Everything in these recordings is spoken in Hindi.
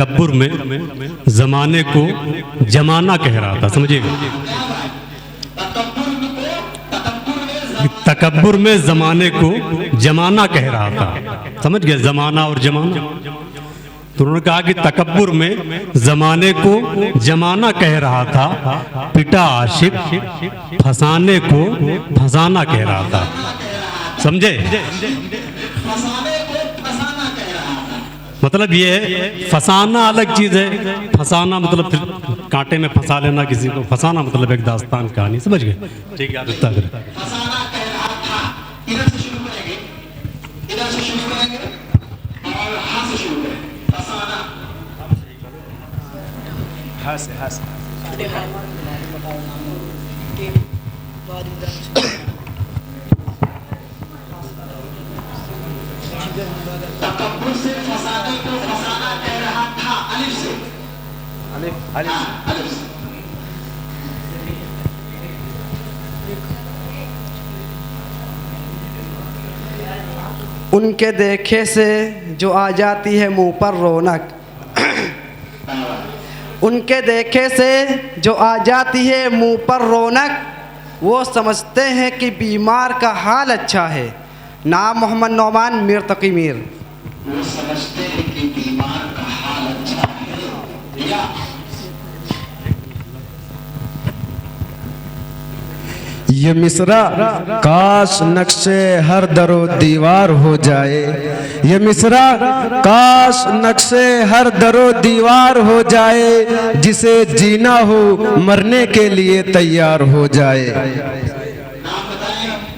तकब्बुर में ज़माने को जमाना कह रहा था, समझिएगा। तकब्बुर में ज़माने को जमाना कह रहा था, समझ गए, ज़माना और जमाना। तो उन्होंने कहा कि तकब्बुर में ज़माने को जमाना कह रहा था, पिटा आशिक फसाने को फसाना कह रहा था, समझे। मतलब ये है, फसाना अलग चीज़ है, फसाना मतलब फिर कांटे में फंसा लेना किसी को, फसाना मतलब एक दास्तान कहानी, समझ गए। ठीक है, आप इतना करें। फसाना कह रहा था, इधर से शुरू करेंगे, इधर से शुरू करेंगे और हाथ से शुरू करेंगे। फसाना तकब्बुर से फसाने को फसाना कह रहा था, अलिफ से, अलिफ से। उनके देखे से जो आ जाती है मुंह पर रौनक, उनके देखे से जो आ जाती है मुंह पर रौनक, वो समझते हैं कि बीमार का हाल अच्छा है। नाम मोहम्मद नौमान मीर तकी मीर। वो समझते हैं कि बीमार का हाल अच्छा है। या ये मिसरा काश नक्शे हर दरो दीवार हो जाए, ये मिसरा काश नक्शे हर दरो दीवार हो जाए, जिसे जीना हो मरने के लिए तैयार हो जाए।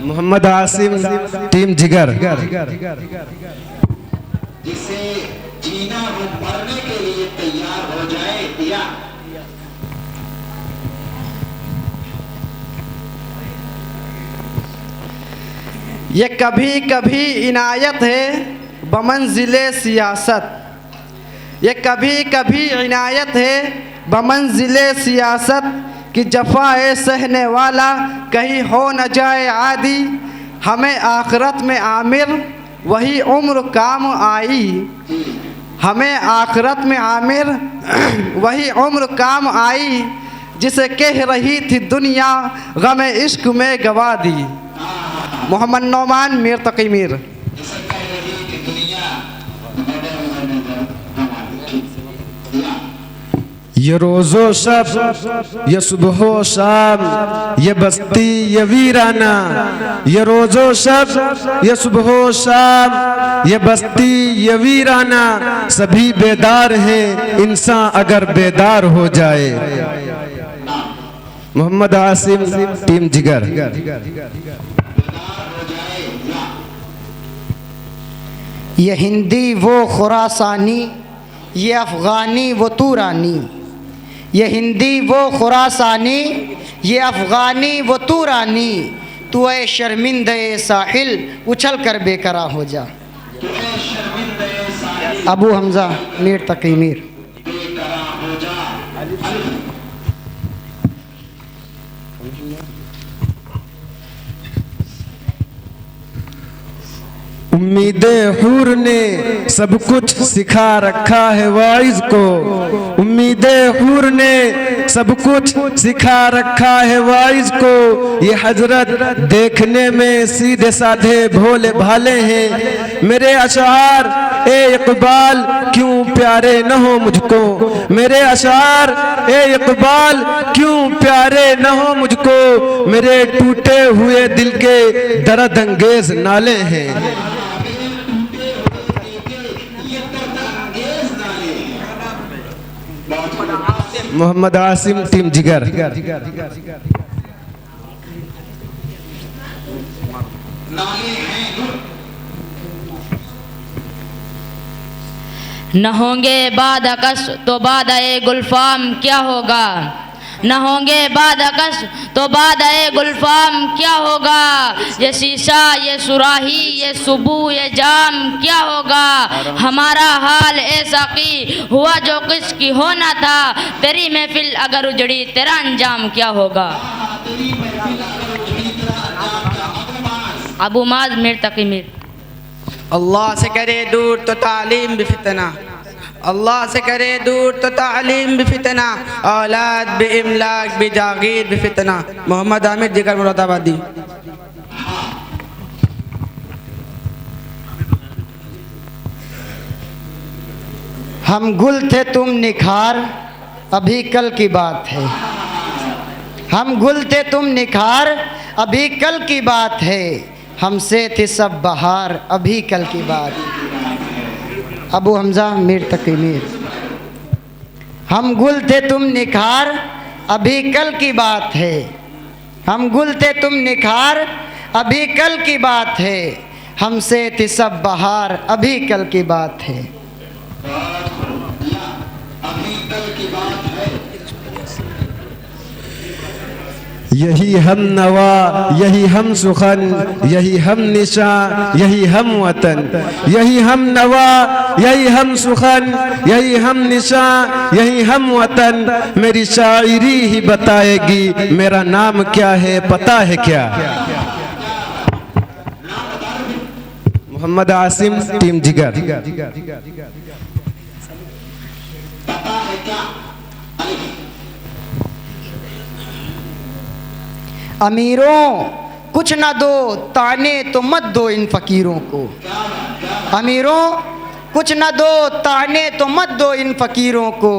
मोहम्मद आसिम टीम जिगर। जिसे जीना हो मरने के लिए तैयार हो जाए। या ये कभी कभी इनायत है बमंजिले सियासत, ये कभी कभी इनायत है बमंजिले सियासत, कि जफ़ाए सहने वाला कहीं हो न जाए आदि, हमें आखिरत में आमिर वही उम्र काम आई, हमें आखिरत में आमिर वही उम्र काम आई, जिसे कह रही थी दुनिया गम इश्क में गवा दी। मोहम्मद नौमान मीर तकी मीर। ये रोज़ो शब ये सुबह शाम ये बस्ती ये वीराना, ये रोज़ो शब ये सुबह शाम ये बस्ती ये वीराना, सभी बेदार हैं इंसान अगर बेदार हो जाए। मोहम्मद आसिम टीम जिगर। ये हिंदी वो खुरासानी, ये अफ़गानी वो तूरानी, ये हिंदी वो खुरासानी, ये अफ़गानी वो तूरानी, तू ए शर्मिंदे साहिल उछल कर बेकरा हो जा। अबू हमज़ा मीर तकी मीर। उम्मीदे हुर ने सब कुछ सिखा रखा है वाइज को, उम्मीदे हुर ने सब कुछ सिखा रखा है वाइज को, ये हजरत देखने में सीधे साधे भोले भाले हैं। मेरे अशार ए इकबाल क्यों प्यारे न हो मुझको, मेरे अशार ए इकबाल क्यों प्यारे न हो मुझको, मेरे टूटे हुए दिल के दर्द अंगेज नाले हैं। मोहम्मद आसिम टीम जिगर। न होंगे बाद अकस तो बाद ए गुलफाम क्या होगा, न होंगे बाद अकस तो बाद ए गुलफाम क्या होगा, ये शीशा ये सुराही ये सुबह ये जाम क्या होगा, हमारा हाल ए साकी हुआ जो किसकी होना था, तेरी महफिल अगर उजड़ी तेरा अंजाम क्या होगा। अबू माज मीर तकी मीर। अल्लाह से करे दूर तो तालीम भी फितना, अल्लाह से करे दूर तो तालीम भी फितना, औलाद भी इमलाक भी जागीर भी फितना। मोहम्मद आमिर जिगर मुरादाबादी। हम गुल थे तुम निखार, अभी कल की बात है। हम गुल थे तुम निखार, अभी कल की बात है। हमसे थी सब बहार, अभी कल की बात। अबू हमज़ा मीर तकी मीर। हम गुल थे तुम निखार, अभी कल की बात है। हम गुल थे तुम निखार, अभी कल की बात है। हमसे थी सब बहार, अभी कल की बात है। अभी कल की बात है। यही हम नवा, यही हम सुखन, यही हम निशा, यही हम वतन। यही हम नवा, यही हम सुखन, यही हम निशा, यही हम वतन। मेरी शायरी ही बताएगी मेरा नाम क्या है, पता है क्या? मोहम्मद आसिम, टीम जिगर। पता है क्या? अमीरों कुछ ना दो, ताने तो मत दो इन फ़कीरों को। अमीरों कुछ ना दो, ताने तो मत दो इन फ़कीरों को।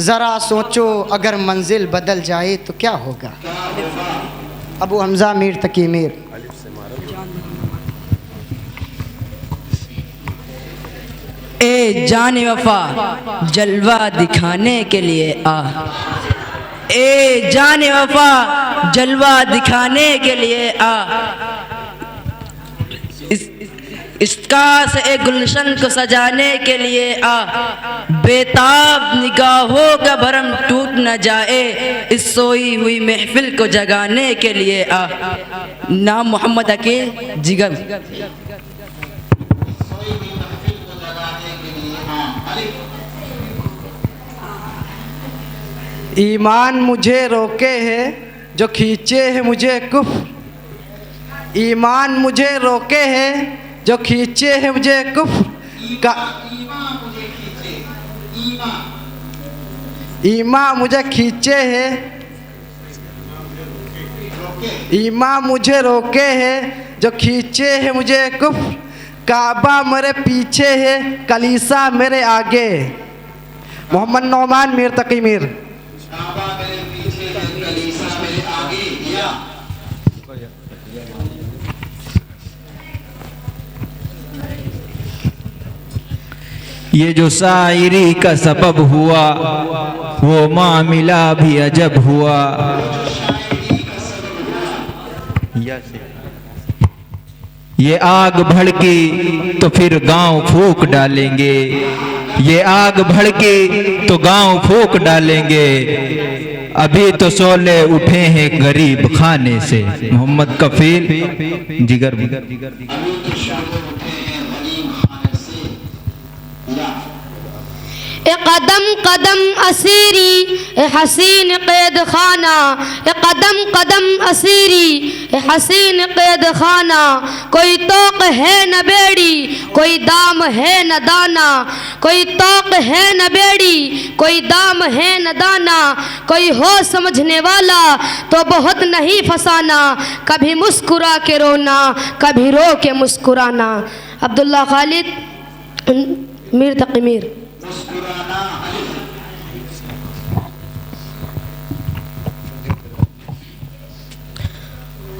ज़रा सोचो अगर मंजिल बदल जाए तो क्या होगा? अबू हमज़ा मीर तकी मीर। ए जाने वफा जलवा दिखाने के लिए आ। ए जाने वफा जलवा दिखाने के लिए आ। इसका से एक गुलशन को सजाने के लिए आ। बेताब निगाहों का भरम टूट न जाए, इस सोई हुई महफिल को जगाने के लिए आ। नाम मोहम्मद अकील जिगर। ईमान मुझे रोके है जो खींचे है मुझे कुफ्र। ईमान मुझे रोके है जो खींचे है मुझे कुफ्र का। ईमान मुझे खींचे है, ईमान मुझे रोके है जो खींचे है मुझे कुफ्र। काबा मेरे पीछे है, कलीसा मेरे आगे। मोहम्मद नौमान मीर तकी मीर। काबा मेरे पीछे है, कलीसा मेरे आगे। या ये जो शायरी का सबब हुआ, वो मामिला भी अजब हुआ। ये आग भड़की तो फिर गांव फूंक डालेंगे। ये आग भड़की तो गांव फूंक डालेंगे। अभी तो शोले उठे हैं गरीब खाने से। मोहम्मद कफील जिगर। ए कदम कदम असीरी ए हसीन कैद खाना। ए कदम कदम असीरी ए हसीन कैद खाना। कोई तोक है न बेड़ी, कोई दाम है न दाना। कोई तोक है न बेड़ी, कोई दाम है न दाना। कोई हो समझने वाला तो बहुत नहीं फसाना। कभी मुस्कुरा के रोना, कभी रो के मुस्कुराना। अब्दुल्ला खालिद मीर तकी मीर।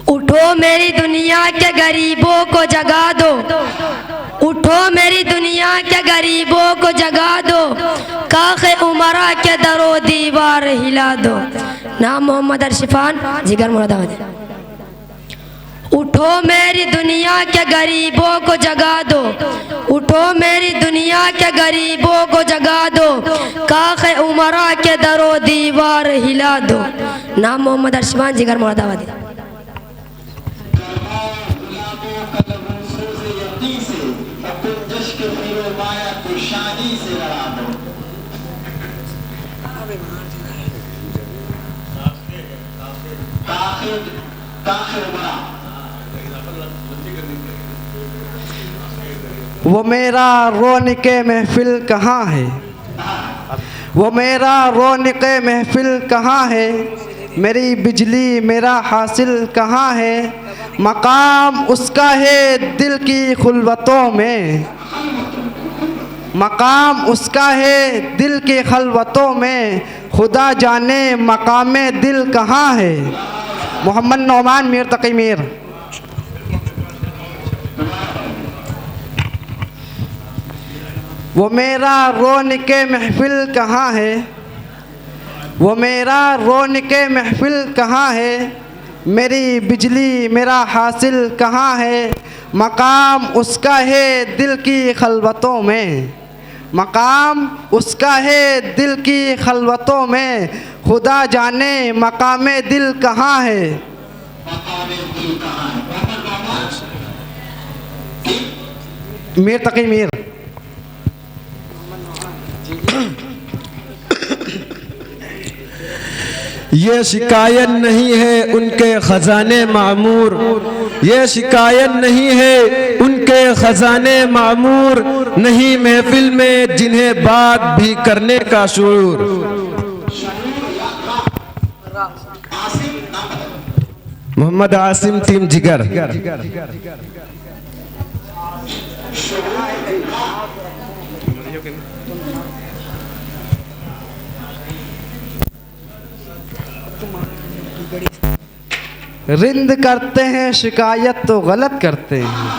उठो मेरी दुनिया के गरीबों को जगा दो। उठो मेरी दुनिया के गरीबों को जगा दो। काखे उमरा के दरो दीवार हिला दो। नाम मोहम्मद अरशिफान जिगर मुरादाबादी। उठो मेरी दुनिया के गरीबों को जगा दो। उठो मेरी दुनिया के गरीबों को जगा दो। काखे उमरा के दरो दीवार हिला दो। नाम मोहम्मद अरशिफान जिगर मुरादाबादी। वो मेरा रोने के महफिल कहाँ है। वो मेरा रौनक महफिल कहाँ है, मेरी बिजली मेरा हासिल कहाँ है। मकाम उसका है दिल की खुलवतों में, मकाम उसका है दिल की खलवतों में, खुदा जाने मकाम दिल कहाँ है। मोहम्मद नौमान मीर तकी मीर। वो मेरा रौनक महफिल कहाँ है, वो मेरा रौनक महफिल कहाँ है, मेरी बिजली मेरा हासिल कहाँ है। मकाम उसका है दिल की खलवतों में, मकाम उसका है दिल की खलवतों में, खुदा जाने मकाम दिल कहाँ है। मीर तकी मीर। ये शिकायत नहीं है उनके ख़ज़ाने मामूर, ये शिकायत नहीं है उनके ख़ज़ाने मामूर, नहीं महफिल में जिन्हें बात भी करने का शूर। मोहम्मद आसिम टीम जिगर। रिंद करते हैं शिकायत तो गलत करते हैं,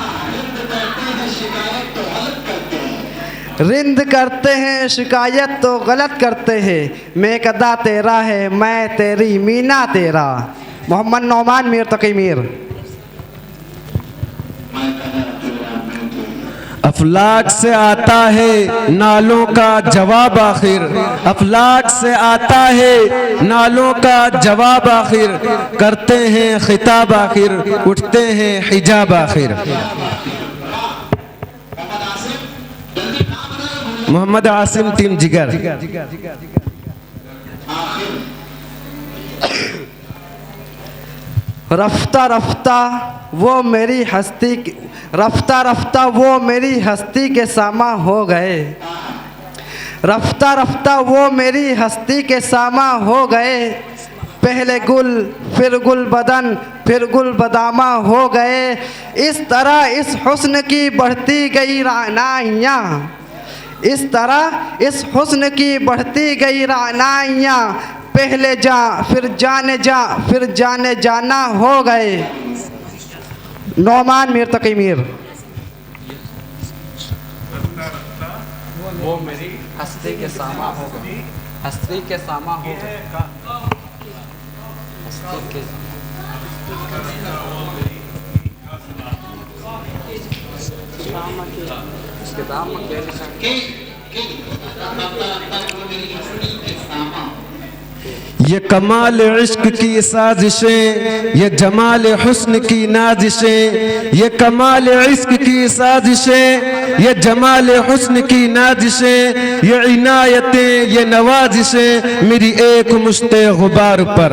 रिंद करते हैं शिकायत तो गलत करते हैं, मैं कदा तेरा है मैं तेरी मीना तेरा। मोहम्मद नौमान मीर तकी मीर। अफलाक से आता है नालों का जवाब आखिर, अफलाक से आता है नालों का जवाब आखिर, करते हैं खिताब आखिर, उठते हैं हिजाब आखिर। मोहम्मद आसिम टीम जिगर। रफ्ता रफ्ता वो मेरी हस्ती, रफ्ता रफ्ता वो मेरी हस्ती के सामा हो गए, रफ्ता रफ्ता वो मेरी हस्ती के सामा हो गए, पहले गुल फिर गुल बदन फिर गुल बदामा हो गए। इस तरह इस हुस्न की बढ़ती गई रानाइयाँ, इस तरह इस हुस्न की बढ़ती गई रानाइयाँ, पहले जा फिर जाने जा फिर जाने जाना हो गए। नौमान मीर तकी मीर। वो मेरी हस्ती के सामा हो गए, हस्ती के सामा हो गए, हस्ती के इसके दाम में क्या लिखा है? ये कमाल इश्क की साजिशें, ये जमाल हुस्न की नाजिशें, ये कमाल इश्क की साजिशें, ये जमाल हुस्न की नाजिशें, ये इनायतें ये नवाजिशें, मेरी एक मुश्ते गुबार पर।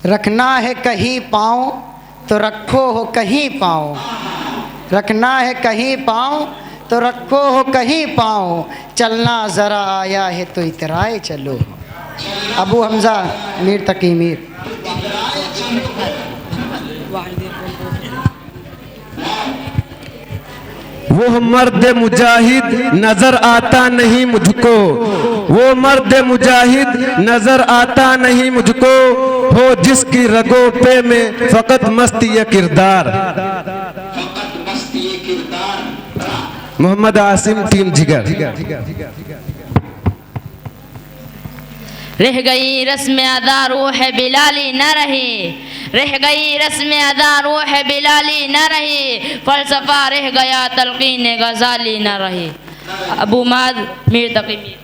रखना है कहीं पाँव तो रखो हो कहीं पाँव, रखना है कहीं पाँव तो रखो हो कहीं पाँव, चलना ज़रा आया है तो इतराए चलो। अबू हमज़ा मीर तकी मीर। वो मर्द मुजाहिद नजर आता नहीं मुझको, वो मर्द मुजाहिद नजर आता नहीं मुझको, हो जिसकी रगों पे में फकत मस्त ये किरदार। मोहम्मद आसिम टीम जिगर। रह गई रस्म अदा रूह बिलाली न रही, रह गई रस्म अदा रूह बिलाली न रही, फलसफा रह गया तलकीन गजाली न रही। अबू माद मीर तकी मीर।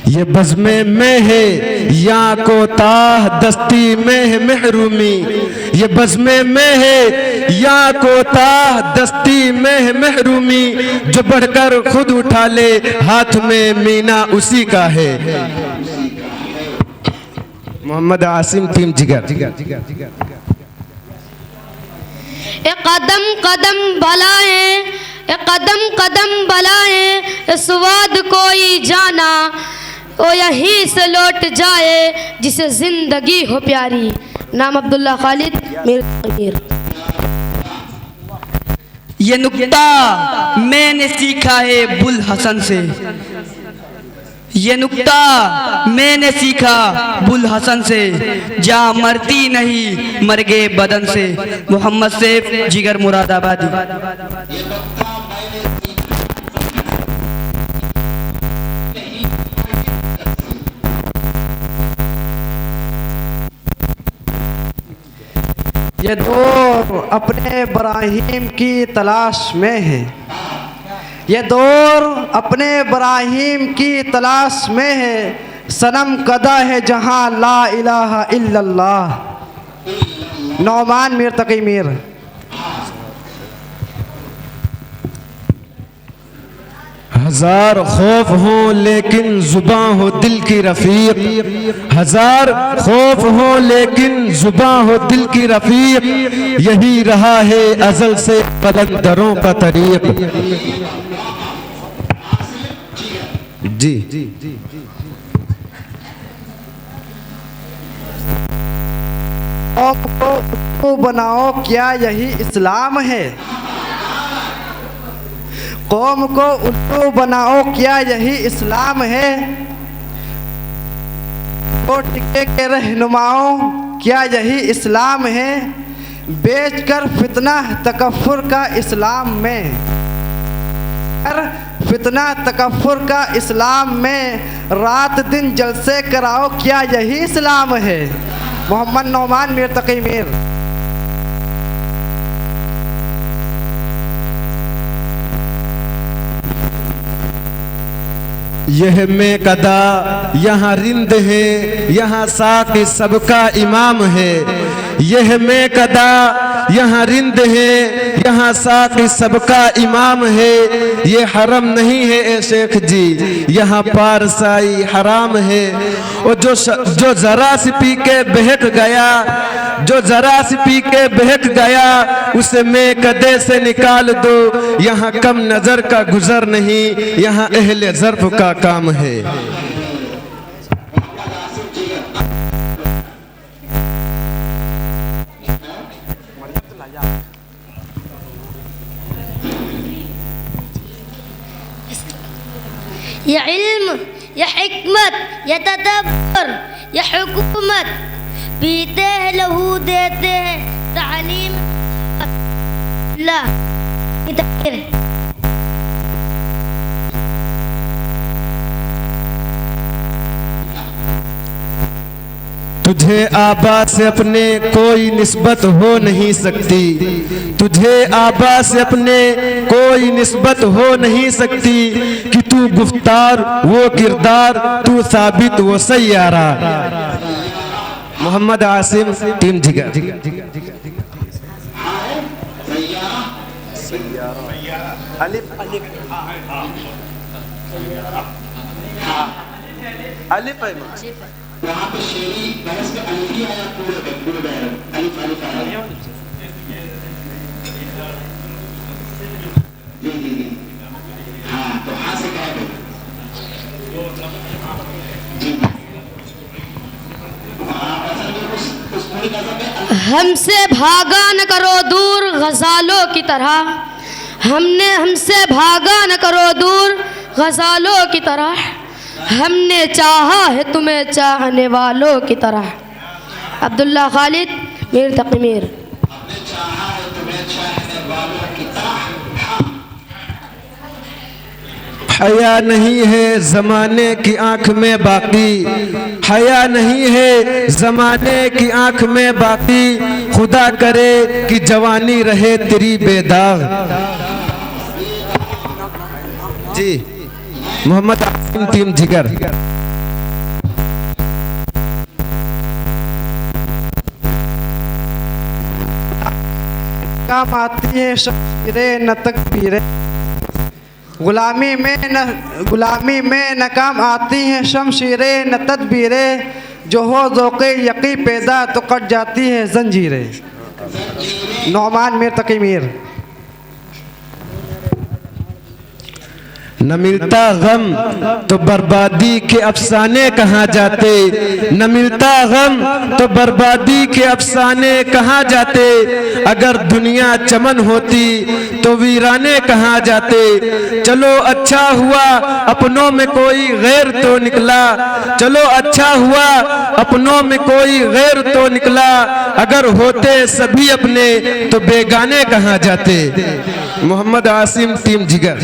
ये बज़्मे में है या कोताह दस्ती में है महरूमी, ये बज़्मे में है या कोताह दस्ती में है महरूमी, जो बढ़कर खुद उठा ले हाथ में मीना उसी का है। मोहम्मद आसिम टीम जिगर। एक कदम कदम भलाएं, एक कदम कदम भलाएं, स्वाद कोई जाना वो यहीं से लौट जाए जिसे जिंदगी हो प्यारी। नाम अब्दुल्ला खालिद मीर। ये नुक्ता मैंने सीखा है बुल हसन से, ये नुक्ता मैंने सीखा बुल हसन से, जा मरती नहीं मर गए बदन से। मोहम्मद सैफ जिगर मुरादाबादी। ये दौर अपने इब्राहिम की तलाश में है, ये दौर अपने इब्राहिम की तलाश में है, सनम कदा है जहाँ ला इलाहा इल्लल्लाह। नौमान मीर तकी मीर। हजार खौफ हो लेकिन जुबां हो दिल की रफीक, हजार खौफ हो लेकिन जुबां हो दिल की रफीक, यही रहा है अजल से कलंदरों का तरीक। जी को बनाओ क्या यही इस्लाम है, कौम को उल्लू बनाओ क्या यही इस्लाम है, तो टिके के रहनुमाओं क्या यही इस्लाम है, बेचकर फितना तकफ़ुर का इस्लाम में, फितना तकफ़ुर का इस्लाम में, रात दिन जलसे कराओ क्या यही इस्लाम है। मोहम्मद नौमान मीर तकी मीर। यह में कदा यहाँ रिंद है, यहाँ साक़ी सबका इमाम है, यह में कदा यहाँ रिंद है, यहाँ साक़ी सबका इमाम है, ये हरम नहीं है ए शेख जी, यहाँ पारसाई हराम है। और जो जरा सी पी के बहक गया, जो जरा सी पी के बहक गया, उसे मैं कदे से निकाल दो, यहाँ कम नजर का गुजर नहीं, यहाँ अहले ज़र्फ़ का काम है। ये इल्म, ये हिकमत, ये तदब्बर, ये हुकूमत, पीते हैं लहू देते हैं तालीम अल्लाह। तुझे आबा से अपने कोई निस्बत हो नहीं सकती, तुझे आबा से अपने कोई निस्बत हो नहीं सकती, कि तू गुफ्तार वो किरदार, तू साबित वो सैयारा। मोहम्मद आसिम टीम जिगर। यहाँ पे शेरी बहस में अलिफी आया पूरे अलिफ अलिफ आया। जी हाँ, तो हाँ से कह दो जी। हमसे भागा न करो दूर गजालों की तरह, हमसे भागा न करो दूर गजालों की तरह, हमने चाहा है तुम्हें चाहने वालों की तरह। अब्दुल्ला खालिद मीर तकी मीर। हया नहीं है ज़माने की आँख में बाकी, हया नहीं है ज़माने की आँख में बाकी, खुदा करे कि जवानी रहे तेरी बेदाग। जी मोहम्मद आसिम टीम जिगर। काम आती है शमशीरें न तकबीरें, गुलामी में नाकाम आती हैं शमशीरें न तदबीरें, जो हो ज़ौक़े यकी पैदा तो कट जाती है जंजीरें। नौमान मीर तकी मीर। न मिलता गम तो बर्बादी के अफसाने कहाँ जाते, न मिलता गम तो बर्बादी के अफसाने कहाँ जाते। अगर दुनिया चमन होती तो वीराने कहाँ जाते। चलो अच्छा हुआ अपनों में कोई गैर तो निकला, चलो अच्छा हुआ अपनों में कोई गैर तो निकला। अगर होते सभी अपने तो बेगाने कहाँ जाते। मोहम्मद आसिम टीम जिगर।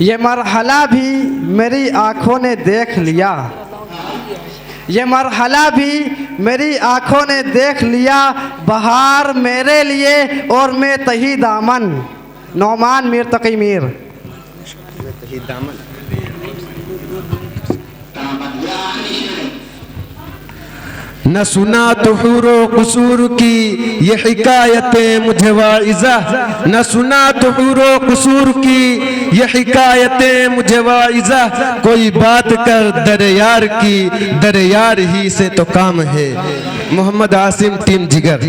ये मरहला भी मेरी आँखों ने देख लिया, ये मरहला भी मेरी आँखों ने देख लिया। बहार मेरे लिए और मैं तही दामन। नौमान मीर तकी मीर। न सुना तो हुरो कसूर की ये हिकायतें मुझे वाइज़ा, न सुना तो हुरो कसूर की ये हिकायतें मुझे वाइज़ा। कोई बात कर दरयार की, दरयार ही से तो काम है। मोहम्मद आसिम टीम जिगर।